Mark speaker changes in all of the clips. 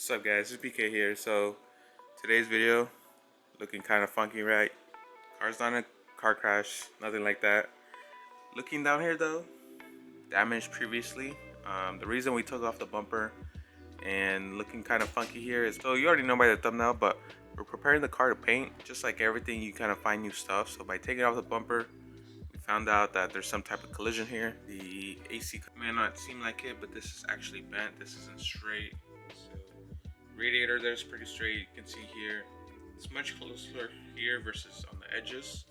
Speaker 1: What's up guys, it's BK here. So today's video looking kind of funky, right? Car's not in a car crash, nothing like that. Looking down here though, damaged previously. The reason we took off the bumper and looking kind of funky here is, so you already know by the thumbnail, but we're preparing the car to paint. Just like everything, you kind of find new stuff. So by taking off the bumper, we found out that there's some type of collision here. The AC may not seem like it, but this is actually bent. This isn't straight. So radiator there's pretty straight. You can see here it's much closer here versus on the edges.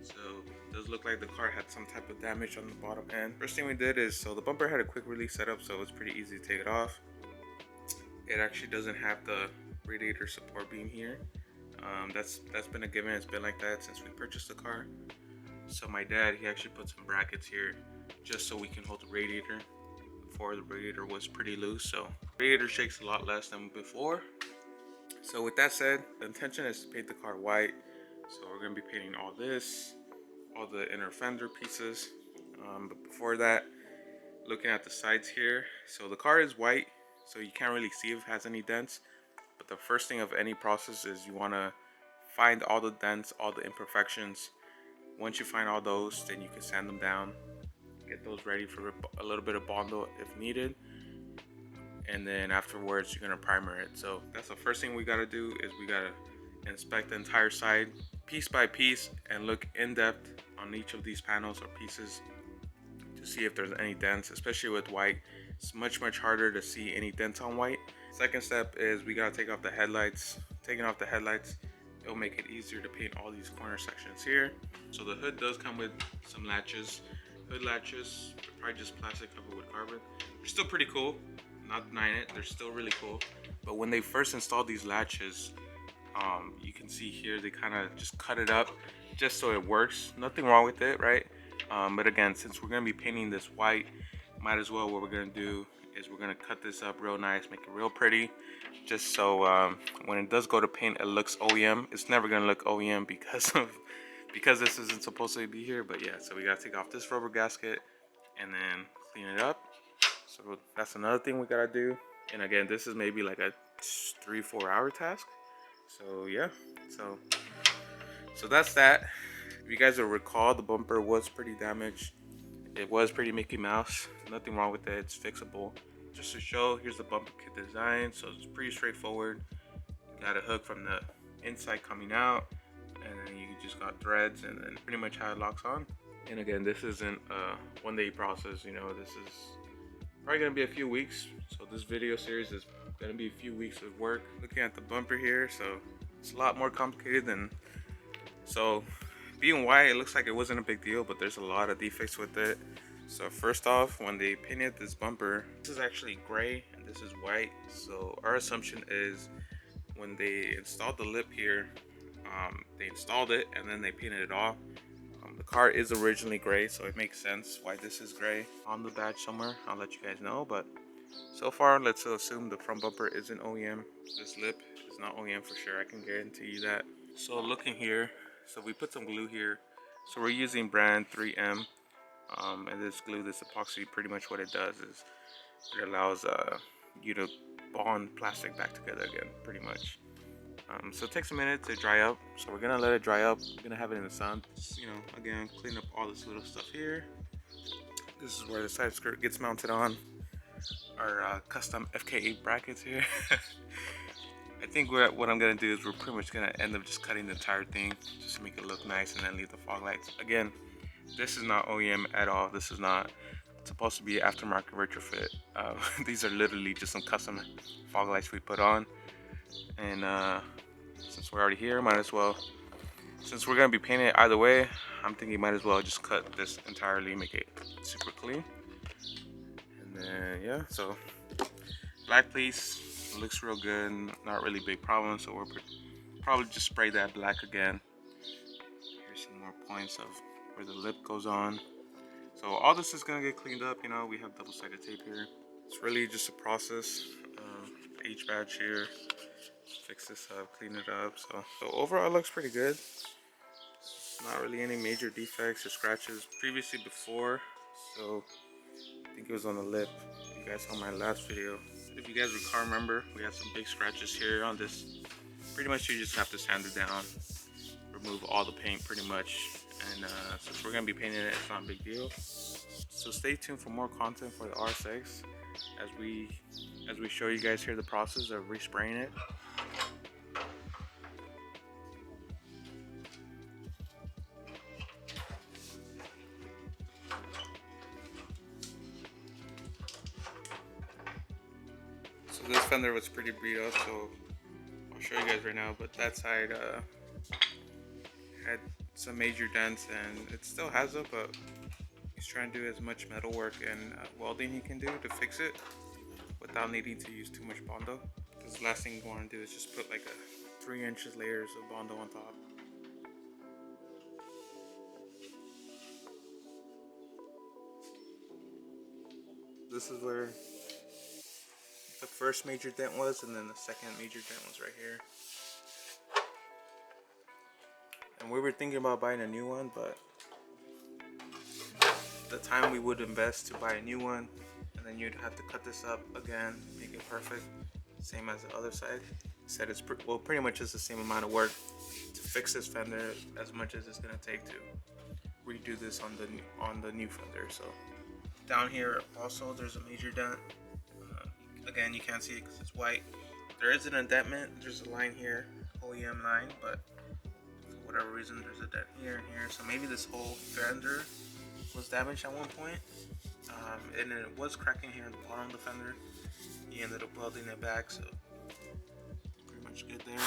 Speaker 1: So it does look like the car had some type of damage on the bottom end. First thing we did is, so the bumper had a quick release setup, so it's pretty easy to take it off. It actually doesn't have the radiator support beam here. That's been a given. It's been like that since we purchased the car. So my dad, he actually put some brackets here just so we can hold the radiator. Before, the radiator was pretty loose, so the radiator shakes a lot less than before. So with that said, the intention is to paint the car white. So we're going to be painting all this, all the inner fender pieces. But before that, looking at the sides here, so the car is white, so you can't really see if it has any dents. But the first thing of any process is you want to find all the dents, all the imperfections. Once you find all those, then you can sand them down, get those ready for a little bit of bondo if needed, and then afterwards you're gonna primer it. So that's the first thing we gotta do, is we gotta inspect the entire side piece by piece and look in depth on each of these panels or pieces to see if there's any dents. Especially with white, it's much harder to see any dents on white. Second step is we gotta take off the headlights. Taking off the headlights, it'll make it easier to paint all these corner sections here. So the hood does come with some latches. Hood latches, probably just plastic covered with carbon. They're still pretty cool, not denying it, they're still really cool. But when they first installed these latches, you can see here they kind of just cut it up just so it works. Nothing wrong with it, right? But again, since we're gonna be painting this white, might as well, what we're gonna do is we're gonna cut this up real nice, make it real pretty, just so when it does go to paint, it looks OEM. It's never gonna look OEM because this isn't supposed to be here. But yeah, so we gotta take off this rubber gasket and then clean it up. So that's another thing we gotta do. And again, this is maybe like a 3-4 hour task. So yeah, so that's that. If you guys will recall, the bumper was pretty damaged. It was pretty Mickey Mouse. Nothing wrong with it, it's fixable. Just to show, here's the bumper kit design. So it's pretty straightforward. You got a hook from the inside coming out, and then you just got threads, and then pretty much how it locks on. And again, this isn't a one-day process, you know, this is probably gonna be a few weeks. So this video series is gonna be a few weeks of work. Looking at the bumper here, so it's a lot more complicated than, so being white, it looks like it wasn't a big deal, but there's a lot of defects with it. So first off, when they painted this bumper, this is actually gray and this is white. So our assumption is when they installed the lip here, they installed it and then they painted it off. The car is originally gray, so it makes sense why this is gray. On the badge somewhere, I'll let you guys know, but so far, let's assume the front bumper isn't OEM. This lip is not OEM for sure, I can guarantee you that. So looking here, so we put some glue here. So we're using brand 3M, and this glue, this epoxy, pretty much what it does is it allows you to bond plastic back together again, pretty much. So it takes a minute to dry up, so we're gonna let it dry up. We're gonna have it in the sun. Just, you know, again, clean up all this little stuff here. This is where the side skirt gets mounted on. Our custom FK8 brackets here. I think what I'm gonna do is we're pretty much gonna end up just cutting the entire thing just to make it look nice, and then leave the fog lights. Again, this is not OEM at all. This is not supposed to be aftermarket retrofit. These are literally just some custom fog lights we put on. And since we're already here, might as well, since we're gonna be painting it either way, I'm thinking might as well just cut this entirely, make it super clean. And then yeah, so black piece looks real good, not really big problem, so we're probably just spray that black again. Here's some more points of where the lip goes on. So all this is gonna get cleaned up, you know, we have double-sided tape here. It's really just a process. H badge here, fix this up, clean it up. So overall it looks pretty good. Not really any major defects or scratches previously before. So I think it was on the lip. You guys saw my last video. if you guys remember, we had some big scratches here on this. Pretty much you just have to sand it down, remove all the paint pretty much, and since we're gonna be painting it, it's not a big deal. So stay tuned for more content for the RSX as we show you guys here the process of respraying it. So this fender was pretty beat up, so I'll show you guys right now, but that side had some major dents, and it still has it, but he's trying to do as much metal work and welding he can do to fix it without needing to use too much Bondo. Because the last thing you want to do is just put like a 3 inches layers of Bondo on top. This is where the first major dent was, and then the second major dent was right here. And we were thinking about buying a new one, but the time we would invest to buy a new one, and then you'd have to cut this up again, make it perfect, same as the other side. Said it's pretty much just the same amount of work to fix this fender as much as it's gonna take to redo this on the new fender. So down here also there's a major dent. Again, you can't see it because it's white. There is an indentment. There's a line here, OEM line, but for whatever reason there's a dent here and here. So maybe this whole fender was damaged at one point, and it was cracking here at the bottom of the fender. He ended up welding it back, so pretty much good there.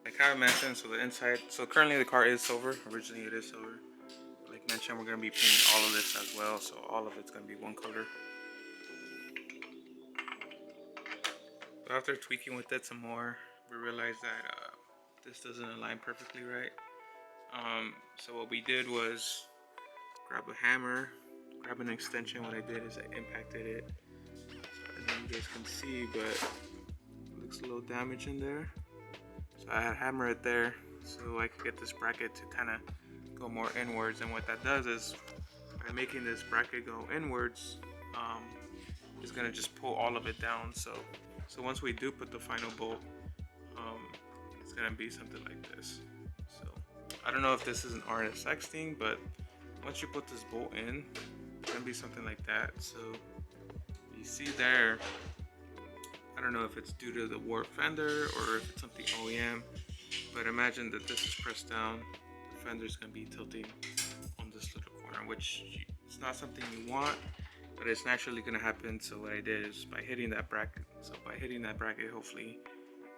Speaker 1: Like I mentioned, so the inside, so currently the car is silver. Originally it is silver. Like mentioned, we're gonna be painting all of this as well, so all of it's gonna be one color. But after tweaking with it some more, we realized that this doesn't align perfectly right. So what we did was grab a hammer, grab an extension. What I did is I impacted it. And then you guys can see, but it looks a little damage in there. So I had hammer it there so I could get this bracket to kind of go more inwards. And what that does is, by making this bracket go inwards, it's gonna just pull all of it down. So once we do put the final bolt, it's gonna be something like this. So I don't know if this is an RSX thing, but once you put this bolt in, it's gonna be something like that. So you see there, I don't know if it's due to the warped fender or if it's something OEM, but imagine that this is pressed down, the fender's gonna be tilting on this little corner, which it's not something you want, but it's naturally gonna happen. So what I did is by hitting that bracket, hopefully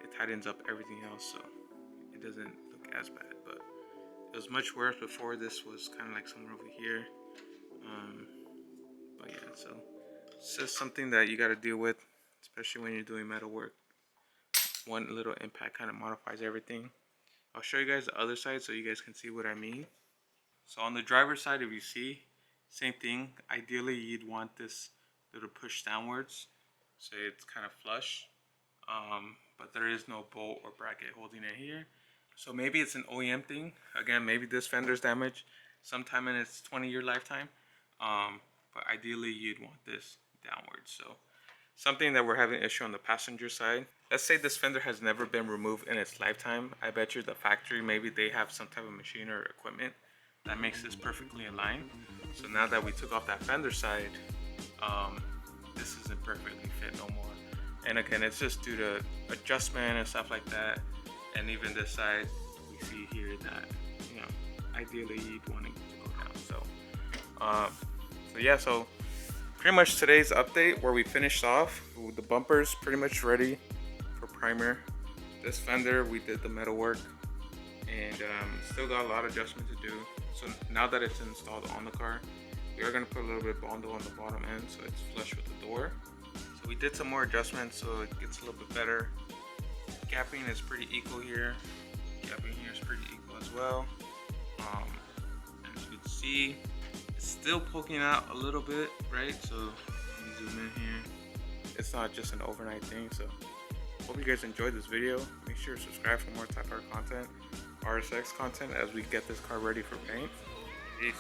Speaker 1: it tightens up everything else so it doesn't look as bad. But it was much worse before. This was kind of like somewhere over here. But yeah, so it's just something that you got to deal with, especially when you're doing metal work. One little impact kind of modifies everything. I'll show you guys the other side so you guys can see what I mean. So on the driver's side, if you see, same thing. Ideally, you'd want this little push downwards so it's kind of flush. But there is no bolt or bracket holding it here. So maybe it's an OEM thing. Again, maybe this fender's damaged sometime in its 20-year lifetime. But ideally, you'd want this downwards. So something that we're having an issue on the passenger side. Let's say this fender has never been removed in its lifetime. I bet you the factory, maybe they have some type of machine or equipment that makes this perfectly aligned. So now that we took off that fender side, this isn't perfectly fit no more. And again, it's just due to adjustment and stuff like that. And even this side, we see here that, you know, ideally you'd want it to go down. So yeah, so pretty much today's update where we finished off with the bumpers pretty much ready for primer. This fender, we did the metal work and still got a lot of adjustment to do. So now that it's installed on the car, we are gonna put a little bit of Bondo on the bottom end so it's flush with the door. So we did some more adjustments so it gets a little bit better. Gapping is pretty equal here. Gapping here is pretty equal as well. And as you can see, it's still poking out a little bit, right? So let me zoom in here. It's not just an overnight thing, so Hope you guys enjoyed this video. Make sure to subscribe for more Type R content, RSX content as we get this car ready for paint. Peace.